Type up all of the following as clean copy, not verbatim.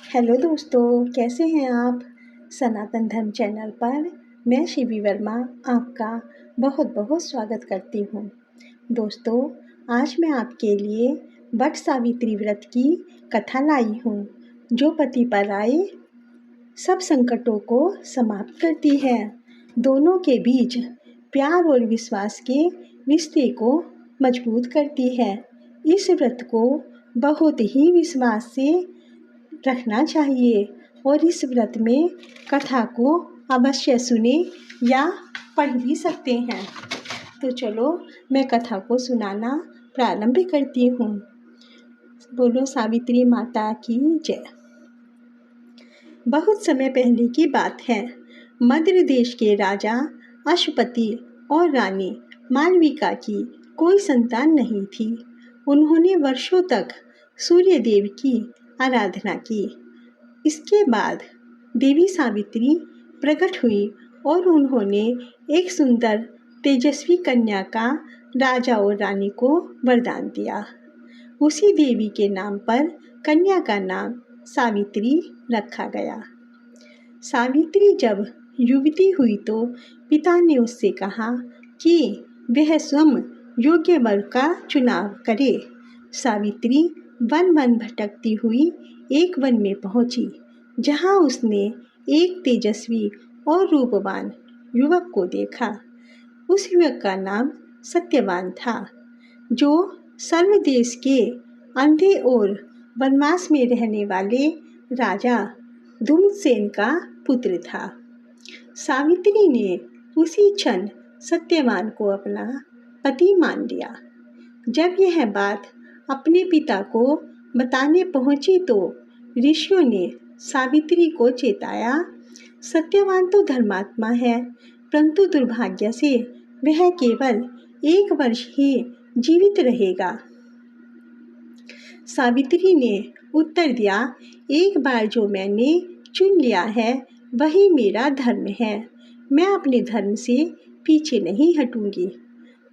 Hello दोस्तों, कैसे हैं आप? सनातन धर्म चैनल पर मैं शिवी वर्मा आपका बहुत बहुत स्वागत करती हूँ। दोस्तों, आज मैं आपके लिए वट सावित्री व्रत की कथा लाई हूँ, जो पति पर आए सब संकटों को समाप्त करती है। दोनों के बीच प्यार और विश्वास के रिश्ते को मजबूत करती है। इस व्रत को बहुत ही विश्वास से रखना चाहिए और इस व्रत में कथा को अवश्य सुने या पढ़ भी सकते हैं। तो चलो मैं कथा को सुनाना प्रारंभ करती हूँ। बोलो सावित्री माता की जय। बहुत समय पहले की बात है। मद्र देश के राजा अश्वपति और रानी मालविका की कोई संतान नहीं थी। उन्होंने वर्षों तक सूर्य देव की आराधना की। इसके बाद देवी सावित्री प्रकट हुई और उन्होंने एक सुंदर तेजस्वी कन्या का राजा और रानी को वरदान दिया। उसी देवी के नाम पर कन्या का नाम सावित्री रखा गया। सावित्री जब युवती हुई तो पिता ने उससे कहा कि वह स्वयं योग्य वर का चुनाव करे। सावित्री वन वन भटकती हुई एक वन में पहुंची, जहां उसने एक तेजस्वी और रूपवान युवक को देखा। उस युवक का नाम सत्यवान था, जो सर्व देश के अंधे और वनवास में रहने वाले राजा धूम्रसेन का पुत्र था। सावित्री ने उसी क्षण सत्यवान को अपना पति मान लिया। जब यह बात अपने पिता को बताने पहुंची तो ऋषियों ने सावित्री को चेताया, सत्यवान तो धर्मात्मा है, परंतु दुर्भाग्य से वह केवल 1 वर्ष ही जीवित रहेगा। सावित्री ने उत्तर दिया, एक बार जो मैंने चुन लिया है वही मेरा धर्म है। मैं अपने धर्म से पीछे नहीं हटूंगी।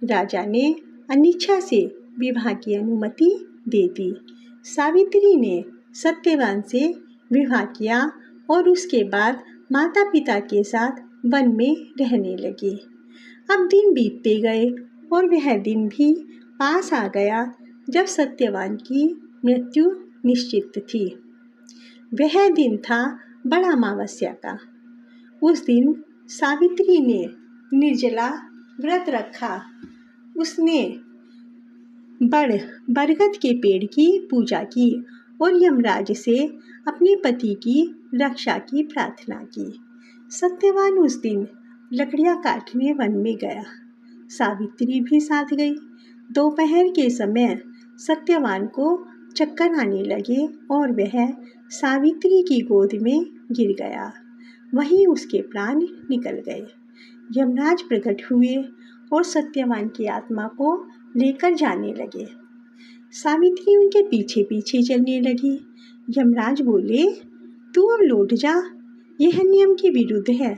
राजा ने अनिच्छा से विवाह की अनुमति दे दी। सावित्री ने सत्यवान से विवाह किया और उसके बाद माता पिता के साथ वन में रहने लगी। अब दिन बीतते गए और वह दिन भी पास आ गया जब सत्यवान की मृत्यु निश्चित थी। वह दिन था बड़ा अमावस्या का। उस दिन सावित्री ने निर्जला व्रत रखा। उसने बरगद के पेड़ की पूजा की और यमराज से अपने पति की रक्षा की प्रार्थना की। सत्यवान उस दिन लकड़ियां काटने वन में गया। सावित्री भी साथ गई। दोपहर के समय सत्यवान को चक्कर आने लगे और वह सावित्री की गोद में गिर गया। वहीं उसके प्राण निकल गए। यमराज प्रकट हुए और सत्यवान की आत्मा को लेकर जाने लगे। सावित्री उनके पीछे पीछे चलने लगी। यमराज बोले, तू अब लौट जा, यह नियम के विरुद्ध है।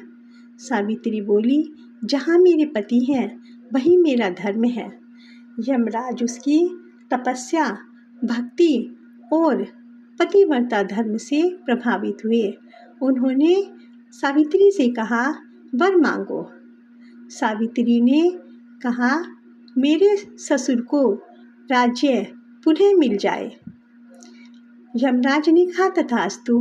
सावित्री बोली, जहाँ मेरे पति हैं वही मेरा धर्म है। यमराज उसकी तपस्या, भक्ति और पतिव्रता धर्म से प्रभावित हुए। उन्होंने सावित्री से कहा, वर मांगो। सावित्री ने कहा, मेरे ससुर को राज्य पुनः मिल जाए। यमराज ने कहा, तथास्तु।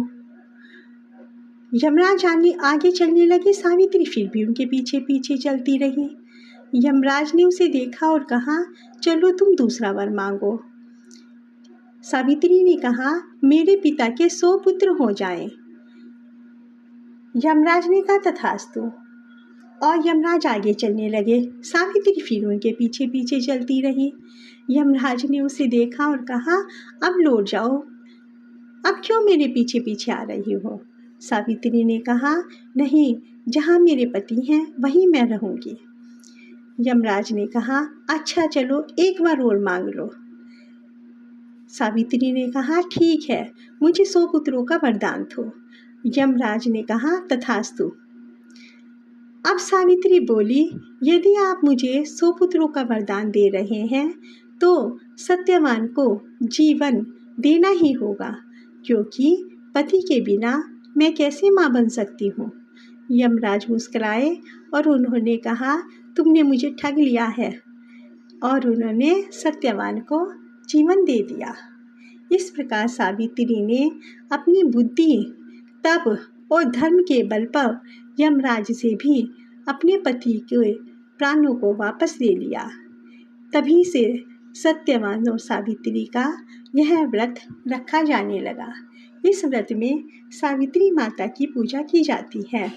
यमराज आगे चलने लगे। सावित्री फिर भी उनके पीछे पीछे चलती रही। यमराज ने उसे देखा और कहा, चलो तुम दूसरा वर मांगो। सावित्री ने कहा, मेरे पिता के 100 पुत्र हो जाएं। यमराज ने कहा, तथास्तु। और यमराज आगे चलने लगे। सावित्री फिर उनके पीछे पीछे चलती रही। यमराज ने उसे देखा और कहा, अब लौट जाओ, अब क्यों मेरे पीछे पीछे आ रही हो? सावित्री ने कहा, नहीं, जहाँ मेरे पति हैं वहीं मैं रहूंगी। यमराज ने कहा, अच्छा चलो एक बार और मांग लो। सावित्री ने कहा, ठीक है, मुझे 100 पुत्रों का वरदान दो। यमराज ने कहा, तथास्तु। अब सावित्री बोली, यदि आप मुझे 100 पुत्रों का वरदान दे रहे हैं तो सत्यवान को जीवन देना ही होगा, क्योंकि पति के बिना मैं कैसे माँ बन सकती हूँ। यमराज मुस्कुराए और उन्होंने कहा, तुमने मुझे ठग लिया है, और उन्होंने सत्यवान को जीवन दे दिया। इस प्रकार सावित्री ने अपनी बुद्धि, तप और धर्म के बल पर यमराज से भी अपने पति के प्राणों को वापस ले लिया। तभी से सत्यवान और सावित्री का यह व्रत रखा जाने लगा। इस व्रत में सावित्री माता की पूजा की जाती है।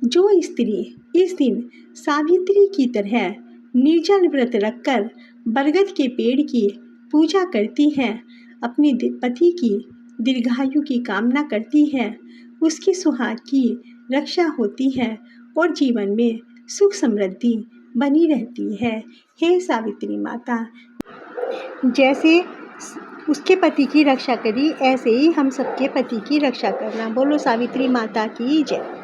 जो स्त्री इस दिन सावित्री की तरह निर्जल व्रत रखकर बरगद के पेड़ की पूजा करती है, अपने पति की दीर्घायु की कामना करती है, उसकी सुहाग की रक्षा होती है और जीवन में सुख समृद्धि बनी रहती है। हे सावित्री माता, जैसे उसके पति की रक्षा करी, ऐसे ही हम सबके पति की रक्षा करना। बोलो सावित्री माता की जय।